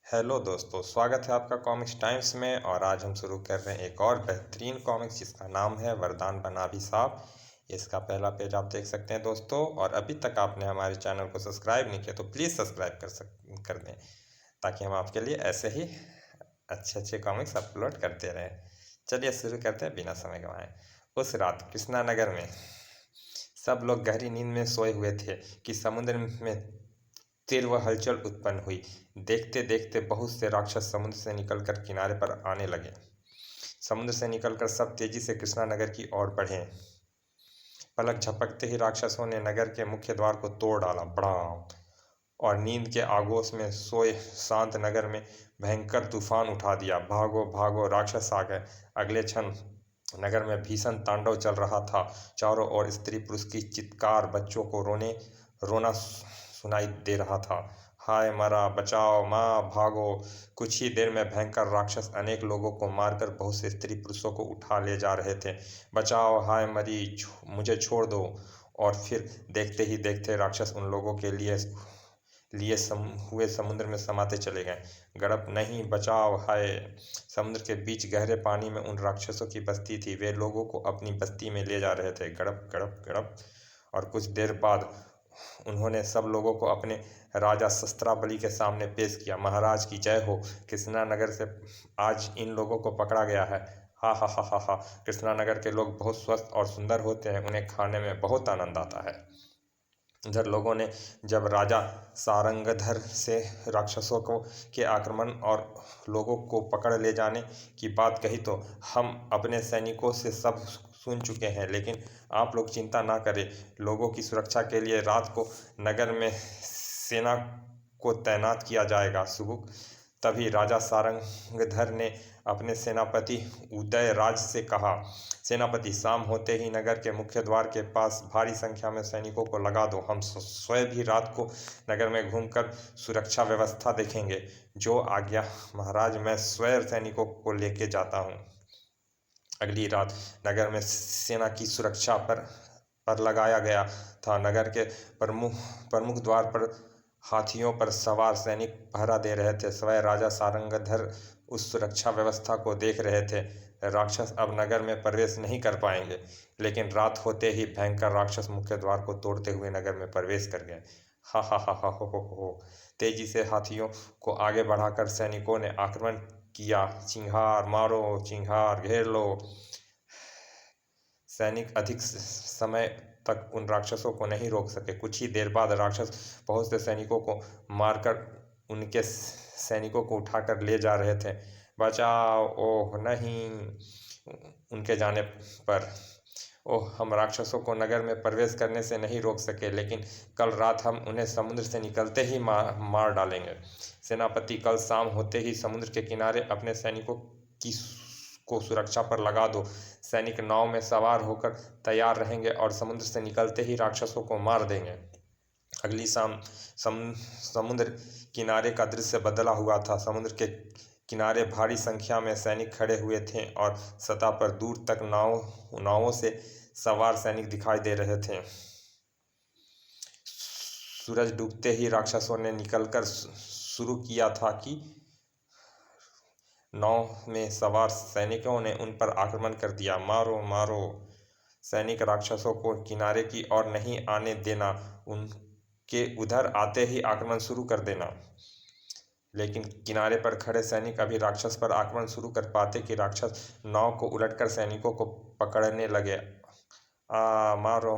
Hello दोस्तों, स्वागत है आपका कॉमिक्स टाइम्स में। और आज हम शुरू कर रहे हैं एक और बेहतरीन कॉमिक्स जिसका नाम है वरदान बन अभिशाप। इसका पहला पेज आप देख सकते हैं दोस्तों। और अभी तक आपने हमारे चैनल को सब्सक्राइब नहीं किया तो प्लीज़ सब्सक्राइब कर दें, ताकि हम आपके लिए ऐसे ही अच्छे अच्छे कॉमिक्स अपलोड करते रहें। चलिए शुरू करते हैं बिना समय गंवाए। उस रात कृष्णा नगर में सब लोग गहरी नींद में सोए हुए थे कि समुद्र में तीव्र हलचल उत्पन्न हुई। देखते देखते बहुत से राक्षस समुद्र से निकलकर किनारे पर आने लगे। समुद्र से निकलकर सब तेजी से कृष्णा नगर की ओर बढ़े। पलक झपकते ही राक्षसों ने नगर के मुख्य द्वार को तोड़ डाला, बड़ाम। और नींद के आगोश में सोए शांत नगर में भयंकर तूफान उठा दिया। भागो भागो, राक्षस आ गए। अगले क्षण नगर में भीषण तांडव चल रहा था। चारों ओर स्त्री पुरुष की चित्कार, बच्चों को रोना सुनाई दे रहा था। हाय मरा, बचाओ माँ, भागो। कुछ ही देर में भयंकर राक्षस अनेक लोगों को मारकर बहुत से स्त्री पुरुषों को उठा ले जा रहे थे। बचाओ, हाय मरी, मुझे छोड़ दो। और फिर देखते ही देखते राक्षस उन लोगों के लिए हुए समुद्र में समाते चले गए। गड़प नहीं, बचाओ, हाय। समुद्र के बीच गहरे पानी में उन राक्षसों की बस्ती थी। वे लोगों को अपनी बस्ती में ले जा रहे थे। गड़प गड़प गड़प। और कुछ देर बाद उन्होंने सब लोगों को अपने राजा शस्त्राबली के सामने पेश किया। महाराज की जय हो। कृष्णा नगर से आज इन लोगों को पकड़ा गया है। हा हा हा हा हा। कृष्णा नगर के लोग बहुत स्वस्थ और सुंदर होते हैं, उन्हें खाने में बहुत आनंद आता है। इधर लोगों ने जब राजा सारंगधर से राक्षसों को के आक्रमण और लोगों को पकड़ ले जाने की बात कही तो हम अपने सैनिकों से सब सुन चुके हैं, लेकिन आप लोग चिंता ना करें। लोगों की सुरक्षा के लिए रात को नगर में सेना को तैनात किया जाएगा। सुबुक तभी राजा सारंगधर ने अपने सेनापति उदयराज से कहा, सेनापति, शाम होते ही नगर के मुख्य द्वार के पास भारी संख्या में सैनिकों को लगा दो। हम स्वयं भी रात को नगर में घूमकर सुरक्षा व्यवस्था देखेंगे। जो आज्ञा महाराज, मैं स्वयं सैनिकों को लेके जाता हूँ। अगली रात नगर में सेना की सुरक्षा पर लगाया गया था। नगर के प्रमुख प्रमुख द्वार पर हाथियों पर सवार सैनिक पहरा दे रहे थे। स्वयं राजा सारंगधर उस सुरक्षा व्यवस्था को देख रहे थे। राक्षस अब नगर में प्रवेश नहीं कर पाएंगे। लेकिन रात होते ही भयंकर राक्षस मुख्य द्वार को तोड़ते हुए नगर में प्रवेश कर गए। हा हा हा हा हो। तेजी से हाथियों को आगे बढ़ाकर सैनिकों ने आक्रमण किया। चिंगार मारो, चिंगार घेर लो। सैनिक अधिक समय तक उन राक्षसों को नहीं रोक सके। कुछ ही देर बाद राक्षस बहुत से सैनिकों को मारकर उनके सैनिकों को उठाकर ले जा रहे थे। बचाओ, ओह नहीं। उनके जाने पर ओह, हम राक्षसों को नगर में प्रवेश करने से नहीं रोक सके, लेकिन कल रात हम उन्हें समुद्र से निकलते ही मार डालेंगे। सेनापति, कल शाम होते ही समुद्र के किनारे अपने सैनिकों की को सुरक्षा पर लगा दो। सैनिक नाव में सवार होकर तैयार रहेंगे और समुद्र से निकलते ही राक्षसों को मार देंगे। अगली शाम समुद्र किनारे का दृश्य बदला हुआ था। समुद्र के किनारे भारी संख्या में सैनिक खड़े हुए थे और सतह पर दूर तक नावों से सवार सैनिक दिखाई दे रहे थे। सूरज डूबते ही राक्षसों ने निकलकर शुरू किया था कि नाव में सवार सैनिकों ने उन पर आक्रमण कर दिया। मारो मारो। सैनिक राक्षसों को किनारे की ओर नहीं आने देना, उनके उधर आते ही आक्रमण शुरू कर देना। लेकिन किनारे पर खड़े सैनिक अभी राक्षस पर आक्रमण शुरू कर पाते कि राक्षस नाव को उलटकर सैनिकों को पकड़ने लगे। मारो,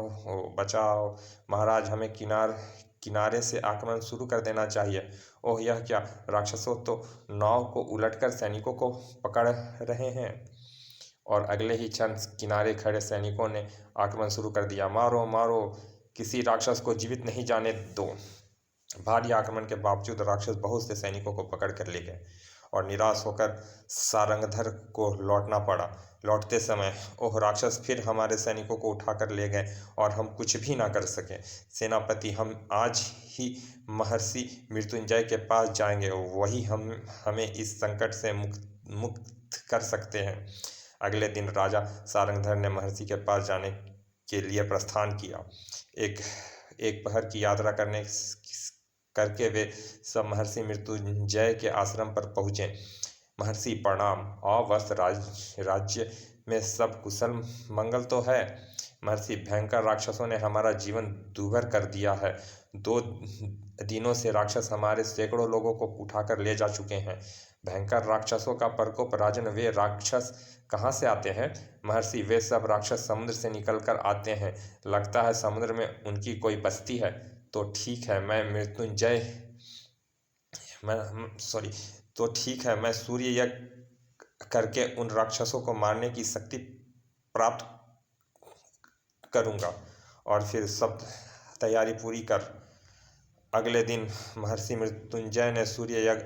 बचाओ महाराज, हमें किनारे से आक्रमण शुरू कर देना चाहिए। ओह, यह क्या, राक्षसों तो नाव को उलटकर सैनिकों को पकड़ रहे हैं। और अगले ही क्षण किनारे खड़े सैनिकों ने आक्रमण शुरू कर दिया। मारो मारो, किसी राक्षस को जीवित नहीं जाने दो। भारी आक्रमण के बावजूद राक्षस बहुत से सैनिकों को पकड़ कर ले गए और निराश होकर सारंगधर को लौटना पड़ा। लौटते समय ओह, राक्षस फिर हमारे सैनिकों को उठाकर ले गए और हम कुछ भी ना कर सके। सेनापति, हम आज ही महर्षि मृत्युंजय के पास जाएंगे, वही हमें इस संकट से मुक्त कर सकते हैं। अगले दिन राजा सारंगधर ने महर्षि के पास जाने के लिए प्रस्थान किया। एक एक पहर की यात्रा करके वे सब महर्षि मृत्युंजय के आश्रम पर पहुँचे। महर्षि प्रणाम। आओ बस राज्य में सब कुशल मंगल तो है। महर्षि भयंकर राक्षसों ने हमारा जीवन दूभर कर दिया है। 2 दिनों से राक्षस हमारे सैकड़ों लोगों को उठाकर ले जा चुके हैं। भयंकर राक्षसों का प्रकोप राजन, वे राक्षस कहाँ से आते हैं? महर्षि वे सब राक्षस समुद्र से निकलकर आते हैं। लगता है समुद्र में उनकी कोई बस्ती है। तो ठीक है मैं सूर्य यज्ञ करके उन राक्षसों को मारने की शक्ति प्राप्त करूंगा। और फिर सब तैयारी पूरी कर। अगले दिन महर्षि मृत्युंजय ने सूर्य यज्ञ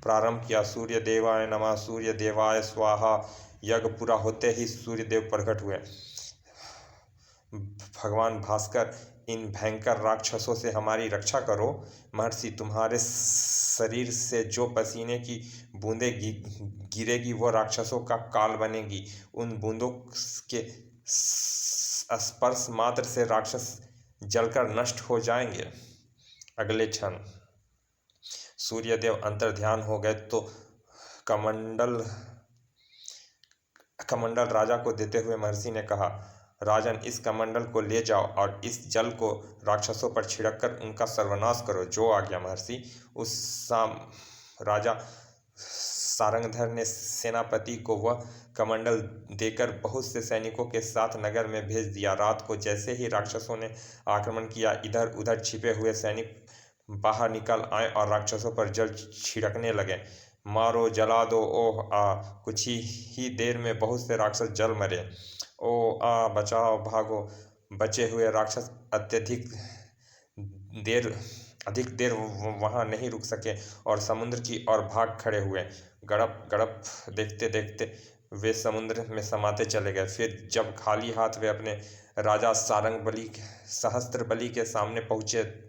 प्रारंभ किया। सूर्य देवाय नमः, सूर्य देवाय स्वाहा। यज्ञ पूरा होते ही सूर्य देव प्रकट हुए। भगवान भास्कर, इन भयंकर राक्षसों से हमारी रक्षा करो। महर्षि तुम्हारे शरीर से जो पसीने की बूंदें गिरेगी वो राक्षसों का काल बनेगी। उन बूंदों के स्पर्श मात्र से राक्षस जलकर नष्ट हो जाएंगे। अगले क्षण सूर्यदेव अंतर्ध्यान हो गए तो कमंडल राजा को देते हुए महर्षि ने कहा, राजन, इस कमंडल को ले जाओ और इस जल को राक्षसों पर छिड़ककर उनका सर्वनाश करो। जो आ गया महर्षि। उस शाम राजा सारंगधर ने सेनापति को वह कमंडल देकर बहुत से सैनिकों के साथ नगर में भेज दिया। रात को जैसे ही राक्षसों ने आक्रमण किया, इधर उधर छिपे हुए सैनिक बाहर निकल आए और राक्षसों पर जल छिड़कने लगे। मारो, जला दो, ओह आ। कुछ ही देर में बहुत से राक्षस जल मरे। ओ आ, बचाओ, भागो। बचे हुए राक्षस अधिक देर वहां नहीं रुक सके और समुद्र की ओर भाग खड़े हुए। गड़प गड़प देखते देखते वे समुद्र में समाते चले गए। फिर जब खाली हाथ वे अपने राजा सहस्त्रबली के सामने पहुंचे,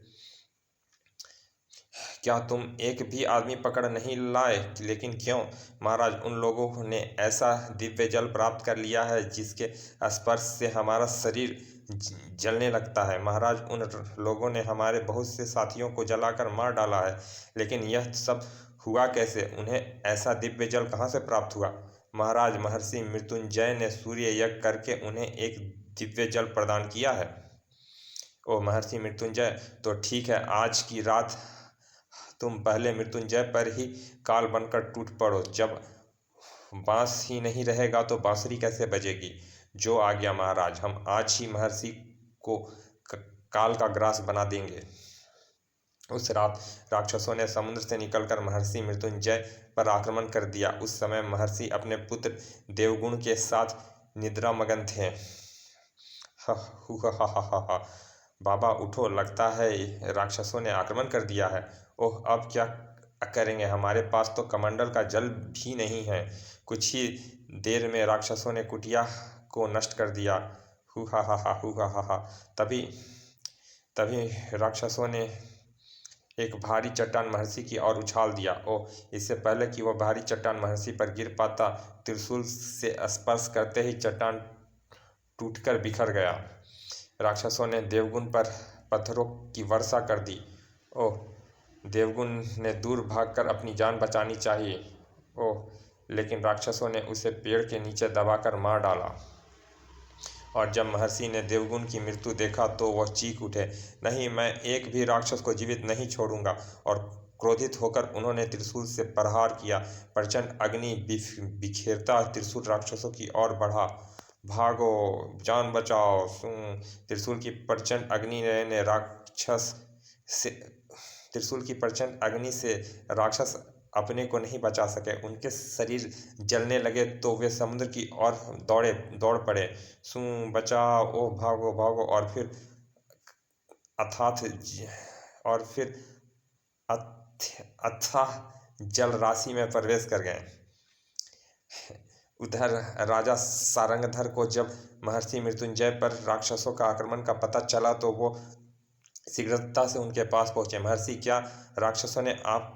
क्या तुम एक भी आदमी पकड़ नहीं लाए? लेकिन क्यों? महाराज, उन लोगों ने ऐसा दिव्य जल प्राप्त कर लिया है जिसके स्पर्श से हमारा शरीर जलने लगता है। महाराज, उन लोगों ने हमारे बहुत से साथियों को जलाकर मार डाला है। लेकिन यह सब हुआ कैसे? उन्हें ऐसा दिव्य जल कहाँ से प्राप्त हुआ? महाराज, महर्षि मृत्युंजय ने सूर्य यज्ञ करके उन्हें एक दिव्य जल प्रदान किया है। ओ महर्षि मृत्युंजय, तो ठीक है, आज की रात तुम पहले मृत्युंजय पर ही काल बनकर टूट पड़ो। जब बांस ही नहीं रहेगा तो बांसुरी कैसे बजेगी? जो आ गया महाराज, हम आज ही महर्षि को काल का ग्रास बना देंगे। उस रात राक्षसों ने समुद्र से निकलकर महर्षि मृत्युंजय पर आक्रमण कर दिया। उस समय महर्षि अपने पुत्र देवगुण के साथ निद्रा मगन थे। बाबा उठो, लगता है राक्षसों ने आक्रमण कर दिया है। ओह, अब क्या करेंगे? हमारे पास तो कमंडल का जल भी नहीं है। कुछ ही देर में राक्षसों ने कुटिया को नष्ट कर दिया। तभी राक्षसों ने एक भारी चट्टान महर्षि की ओर उछाल दिया। ओह, इससे पहले कि वह भारी चट्टान महर्षि पर गिर पाता, त्रिशूल से स्पर्श करते ही चट्टान टूटकर बिखर गया। राक्षसों ने देवगुण पर पत्थरों की वर्षा कर दी। ओह, देवगुण ने दूर भागकर अपनी जान बचानी चाहिए। ओह, लेकिन राक्षसों ने उसे पेड़ के नीचे दबाकर मार डाला। और जब महर्षि ने देवगुण की मृत्यु देखा तो वह चीख उठे, नहीं, मैं एक भी राक्षस को जीवित नहीं छोड़ूंगा। और क्रोधित होकर उन्होंने त्रिशूल से प्रहार किया। प्रचंड अग्नि बिखेरता त्रिशूल राक्षसों की ओर बढ़ा। भागो, जान बचाओ। त्रिशूल की प्रचंड अग्नि से राक्षस अपने को नहीं बचा सके। उनके शरीर जलने लगे तो वे समुद्र की ओर दौड़ पड़े। बचाओ, ओ भागो भागो। और फिर अथाह जल राशि में प्रवेश कर गए। उधर राजा सारंगधर को जब महर्षि मृत्युंजय पर राक्षसों का आक्रमण का पता चला तो वो शीघ्रता से उनके पास पहुंचे। महर्षि, क्या राक्षसों ने आप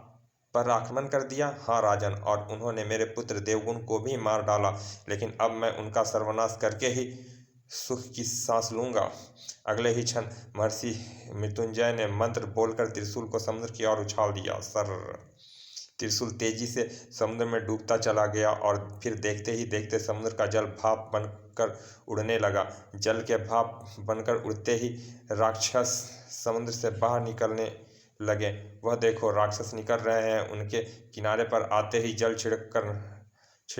पर आक्रमण कर दिया? हाँ राजन, और उन्होंने मेरे पुत्र देवगुण को भी मार डाला। लेकिन अब मैं उनका सर्वनाश करके ही सुख की सांस लूंगा। अगले ही क्षण महर्षि मृत्युंजय ने मंत्र बोलकर त्रिशूल को समुद्र की ओर उछाल दिया। सर त्रिशूल तेजी से समुद्र में डूबता चला गया और फिर देखते ही देखते समुद्र का जल भाप बनकर उड़ने लगा। जल के भाप बनकर उड़ते ही राक्षस समुद्र से बाहर निकलने लगे। वह देखो, राक्षस निकल रहे हैं, उनके किनारे पर आते ही जल छिड़क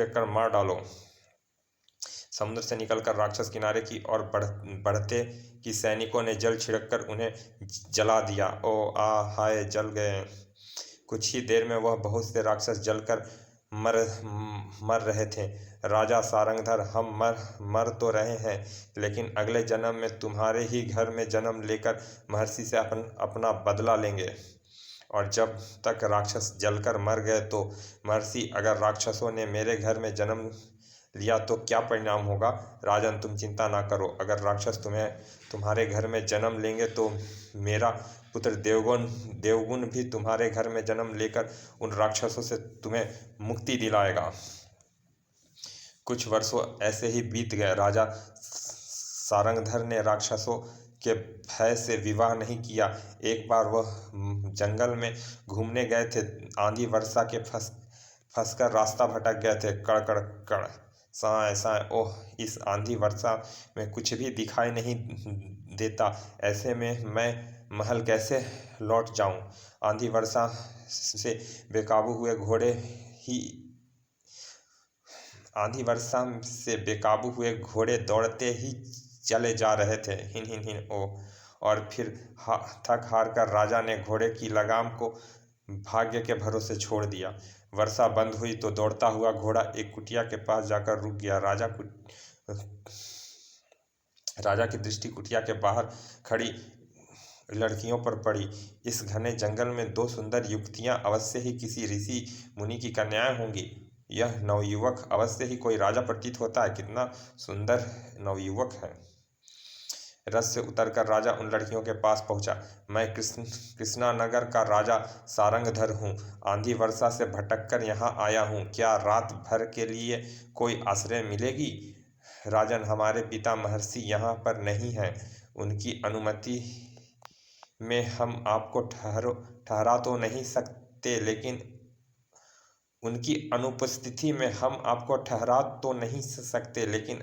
कर मार डालो। समुद्र से निकलकर राक्षस किनारे की ओर बढ़ते कि सैनिकों ने जल छिड़ककर उन्हें जला दिया। ओ आ हाय, जल गए। कुछ ही देर में वह बहुत से राक्षस जलकर मर रहे थे। राजा सारंगधर, हम मर तो रहे हैं, लेकिन अगले जन्म में तुम्हारे ही घर में जन्म लेकर महर्षि से अपना बदला लेंगे। और जब तक राक्षस जलकर मर गए तो महर्षि, अगर राक्षसों ने मेरे घर में जन्म लिया तो क्या परिणाम होगा? राजन, तुम चिंता ना करो। अगर राक्षस तुम्हारे घर में जन्म लेंगे तो मेरा पुत्र देवगुण भी तुम्हारे घर में जन्म लेकर उन राक्षसों से तुम्हें मुक्ति दिलाएगा। कुछ वर्षों ऐसे ही बीत गए। राजा सारंगधर ने राक्षसों के भय से विवाह नहीं किया। एक बार वह जंगल में घूमने गए थे। आंधी वर्षा के फंसकर रास्ता भटक गए थे। कड़ कड़ कड़, साए साए, ओह, इस आंधी वर्षा में कुछ भी दिखाई नहीं देता। ऐसे में मैं महल कैसे लौट जाऊं? आंधी वर्षा से बेकाबू हुए घोड़े दौड़ते ही चले जा रहे थे। हिन हिन हिन, ओ। और फिर थक हार कर राजा ने घोड़े की लगाम को भाग्य के भरोसे छोड़ दिया। वर्षा बंद हुई तो दौड़ता हुआ घोड़ा एक कुटिया के पास जाकर रुक गया। राजा की दृष्टि कुटिया के बाहर खड़ी लड़कियों पर पड़ी। इस घने जंगल में दो सुंदर युवतियां अवश्य ही किसी ऋषि मुनि की कन्याएं होंगी। यह नवयुवक अवश्य ही कोई राजा प्रतीत होता है। कितना सुंदर नवयुवक है। रथ से उतरकर राजा उन लड़कियों के पास पहुंचा। मैं कृष्णानगर का राजा सारंगधर हूँ। आंधी वर्षा से भटककर यहाँ आया हूँ। क्या रात भर के लिए कोई आश्रय मिलेगी? राजन, हमारे पिता महर्षि यहाँ पर नहीं हैं। उनकी अनुमति में हम आपको ठहरा तो नहीं सकते, लेकिन उनकी अनुपस्थिति में हम आपको ठहरा तो नहीं सकते, लेकिन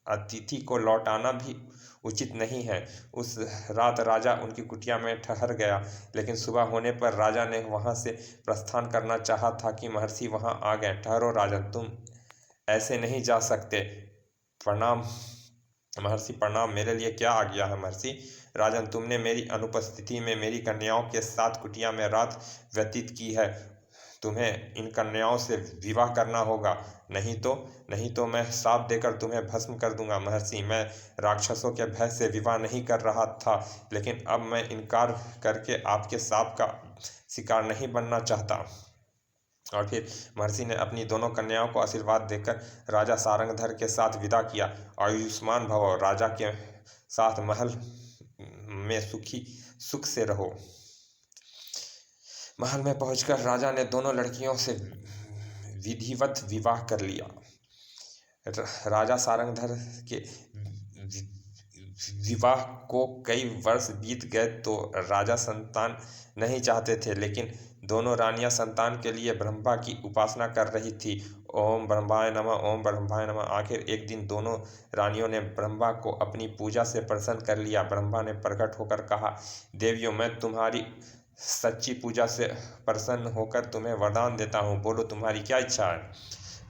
अतिथि को लौटाना भी उचित नहीं है। उस रात राजा उनकी कुटिया में ठहर गया, लेकिन सुबह होने पर राजा ने वहां से प्रस्थान करना चाहा था कि महर्षि वहां आ गए। ठहरो राजन, तुम ऐसे नहीं जा सकते। प्रणाम महर्षि, प्रणाम। मेरे लिए क्या आज्ञा है महर्षि? राजन, तुमने मेरी अनुपस्थिति में मेरी कन्याओं के साथ कुटिया में रात व्यतीत की है। तुम्हें इन कन्याओं से विवाह करना होगा, नहीं तो मैं श्राप देकर तुम्हें भस्म कर दूंगा। महर्षि, मैं राक्षसों के भय से विवाह नहीं कर रहा था, लेकिन अब मैं इनकार करके आपके श्राप का शिकार नहीं बनना चाहता। और फिर महर्षि ने अपनी दोनों कन्याओं को आशीर्वाद देकर राजा सारंगधर के साथ विदा किया। आयुष्मान भव। राजा के साथ महल में सुख से रहो। महल में पहुंचकर राजा ने दोनों लड़कियों से विधिवत विवाह कर लिया। राजा सारंगधर के विवाह को कई वर्ष बीत गए तो राजा संतान नहीं चाहते थे, लेकिन दोनों रानियां संतान के लिए ब्रह्मा की उपासना कर रही थी। ओम ब्रह्माय नमः, ओम ब्रह्माय नमः। आखिर एक दिन दोनों रानियों ने ब्रह्मा को अपनी पूजा से प्रसन्न कर लिया। ब्रह्मा ने प्रकट होकर कहा, देवियों, मैं तुम्हारी सच्ची पूजा से प्रसन्न होकर तुम्हें वरदान देता हूँ। बोलो, तुम्हारी क्या इच्छा है?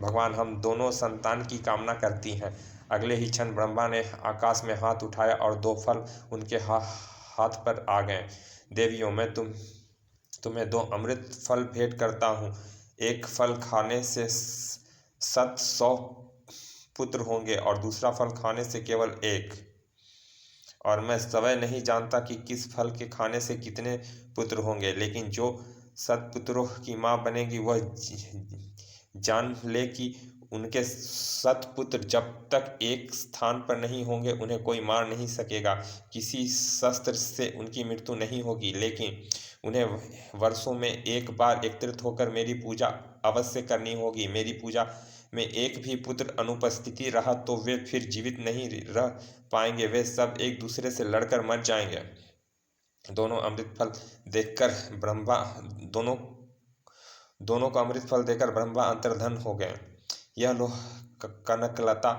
भगवान, हम दोनों संतान की कामना करती हैं। अगले ही क्षण ब्रह्मा ने आकाश में हाथ उठाया और दो फल उनके हाथ पर आ गए। देवियों, मैं तुम्हें दो अमृत फल भेंट करता हूँ। एक फल खाने से 100 पुत्र होंगे और दूसरा फल खाने से केवल एक। और मैं स्वयं नहीं जानता कि किस फल के खाने से कितने पुत्र होंगे, लेकिन जो 100 पुत्रों की माँ बनेगी वह जान ले कि उनके 100 पुत्र जब तक एक स्थान पर नहीं होंगे उन्हें कोई मार नहीं सकेगा। किसी शस्त्र से उनकी मृत्यु नहीं होगी, लेकिन उन्हें वर्षों में एक बार एकत्रित होकर मेरी पूजा अवश्य करनी होगी। मेरी पूजा में एक भी पुत्र अनुपस्थिति रहा तो वे फिर जीवित नहीं रह पाएंगे, वे सब एक दूसरे से लड़कर मर जाएंगे। दोनों अमृत फल देखकर ब्रह्मा दोनों को अमृत फल देकर ब्रह्मा अंतर्धन हो गए। यह लो कनकलता,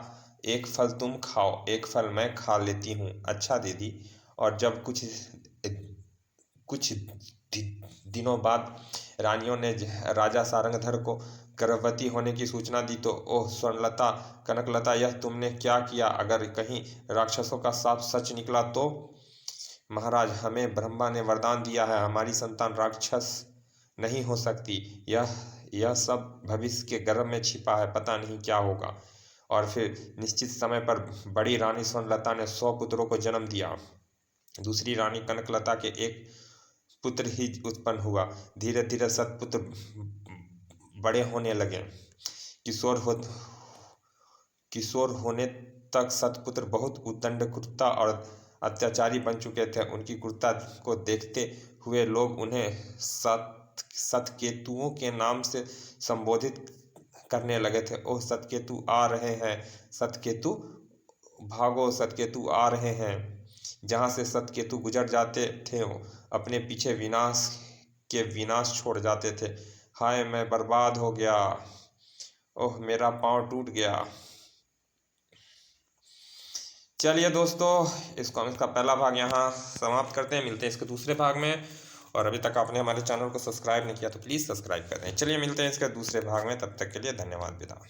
एक फल तुम खाओ, एक फल मैं खा लेती हूँ। अच्छा दीदी। और जब कुछ दिनों बाद रानियों ने राजा सारंगधर को गर्भवती होने की सूचना दी तो ओह स्वर्णलता, कनकलता, यह तुमने क्या किया? अगर कहीं राक्षसों का शाप सच निकला तो? महाराज, हमें ब्रह्मा ने वरदान दिया है, हमारी संतान राक्षस नहीं हो सकती। यह सब भविष्य के गर्भ में छिपा है, पता नहीं क्या होगा। और फिर निश्चित समय पर बड़ी रानी स्वर्णलता ने 100 पुत्रों को जन्म दिया। दूसरी रानी कनकलता के एक पुत्र ही उत्पन्न हुआ। धीरे धीरे सतपुत्र बड़े होने लगे। किशोर होने तक सतपुत्र बहुत उद्दंड, क्रूरता और अत्याचारी बन चुके थे। उनकी क्रूरता को देखते हुए लोग उन्हें सतकेतुओं के नाम से संबोधित करने लगे थे। ओह सतकेतु आ रहे हैं, सतकेतु भागो, सतकेतु आ रहे हैं। जहाँ से सतकेतु गुजर जाते थे अपने पीछे विनाश छोड़ जाते थे। हाय, मैं बर्बाद हो गया, ओह मेरा पाँव टूट गया। चलिए दोस्तों, इस कॉमिक्स का पहला भाग यहाँ समाप्त करते हैं। मिलते हैं इसके दूसरे भाग में। और अभी तक आपने हमारे चैनल को सब्सक्राइब नहीं किया तो प्लीज़ सब्सक्राइब कर दें। चलिए मिलते हैं इसके दूसरे भाग में, तब तक के लिए धन्यवाद, विदा।